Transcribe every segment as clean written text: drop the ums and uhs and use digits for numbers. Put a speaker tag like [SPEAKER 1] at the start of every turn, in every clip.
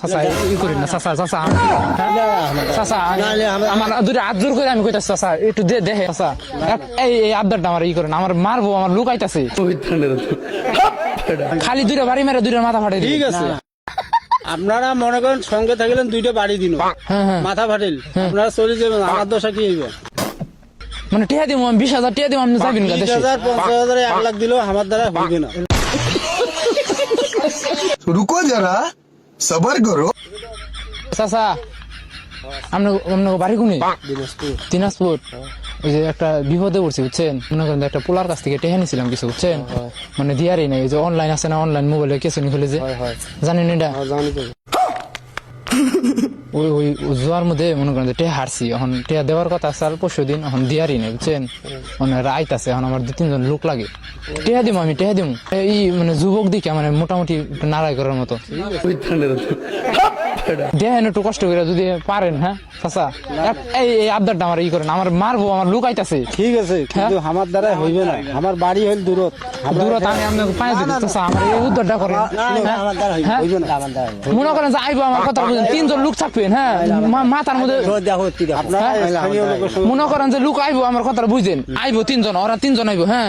[SPEAKER 1] চাচা ই করেন না চাচা চাচা চাচা আমার দুটো হাত জোর করে আমি কইতাছি চাচা একটু দেখে চাচা এই আবদারটা আমার ই করেন আমার মারবো আমার লুকাইতাছে খালি দুইটা বাড়ি মেরে দুইটা মাথা ফাটে
[SPEAKER 2] ঠিক আছে আপনারা মনে করেন সঙ্গে থাকলেন দুইটা বাড়ি দিন মাথা ফাটিল আপনারা চলে যাবেন আমার দশা কি হইবে
[SPEAKER 1] মানে টিয়া দিব 20,000 টিয়া দিব আপনি যাবেন না
[SPEAKER 2] 20,000 50,000 1 লাখ দিলেও আমার দ্বারা হইবে না
[SPEAKER 3] रुको जरा सबर करो
[SPEAKER 1] চাচা আপনার বাড়ি কোনে দিনাজপুর ওই যে একটা বিপদে পড়ছি বুঝছেন মনে করেন একটা পোলার কাছ থেকে টেহা নিছিলাম কিছু বুঝছেন মানে দিয়ারই নাই যে অনলাইন আছে না অনলাইন মোবাইলে কেসুনি খুলে যে জানেন এটা ওই ওই জোয়ার মধ্যে মনে করেন যে টেহা হারছি এখন টেহা দেওয়ার কথা আছে আর 5 দিন এখন দিয়ারই নাই বুঝছেন মানে রাইত আছে এখন আমার 2-3 জন লোক লাগে টেহা দিব আমি টেহা দিব এই মানে যুবক দিকে মানে মোটামুটি নাড়াই করার মতো দেখেন একটু কষ্ট করে যদি পারেন হ্যাঁ চাচা এই আবদারটা আমার ই করেন আমার মারবো আমার লুকাইতাছে
[SPEAKER 2] ঠিক আছে কিন্তু আমার দ্বারা হইবে না আমার বাড়ি হইল দূরত
[SPEAKER 1] দূরত আমি আপনাকে পাই দিই চাচা আমার এই উদ্ধারটা করেন
[SPEAKER 2] আমার দ্বারা হইবে না আমার দ্বারা
[SPEAKER 1] মনে করেন যে আইবো আমার কথা বুঝেন 3 জন লোক থাকবেন হ্যাঁ মাথার মধ্যে
[SPEAKER 2] আপনারা স্থানীয় লোকের সঙ্গে
[SPEAKER 1] মনে করেন যে লোক আইবো আমার কথা বুঝেন আইবো 3 জন ওরা 3 জন আইবো হ্যাঁ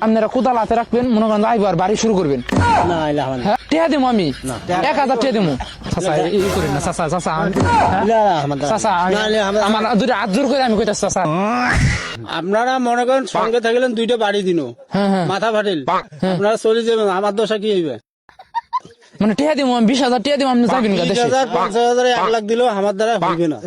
[SPEAKER 1] আপনারা কোদাল হাতে রাখবেন মনে করেন আইবো আর বাড়ি শুরু করবেন
[SPEAKER 2] না আইলা আমার
[SPEAKER 1] হ্যাঁ টিয়া দেবো আমি 1000 টিয়া দেবো চাচা এই করেন না চাচা চাচা চাচা আমার দুটো হাত জোর করে আমি কইতাছি চাচা
[SPEAKER 2] আপনারা মনে করেন সঙ্গে থাকলেন দুইটা বাড়ি দিন মাথা ফাটিল আপনারা চলে যাবেন আমার দশা কি হইবে
[SPEAKER 1] মানে টিয়া দিব 20,000 টিয়া দিব আপনি যাবেন না
[SPEAKER 2] 20,000 50,000 1 লাখ দিলেও আমার দ্বারা হইবে না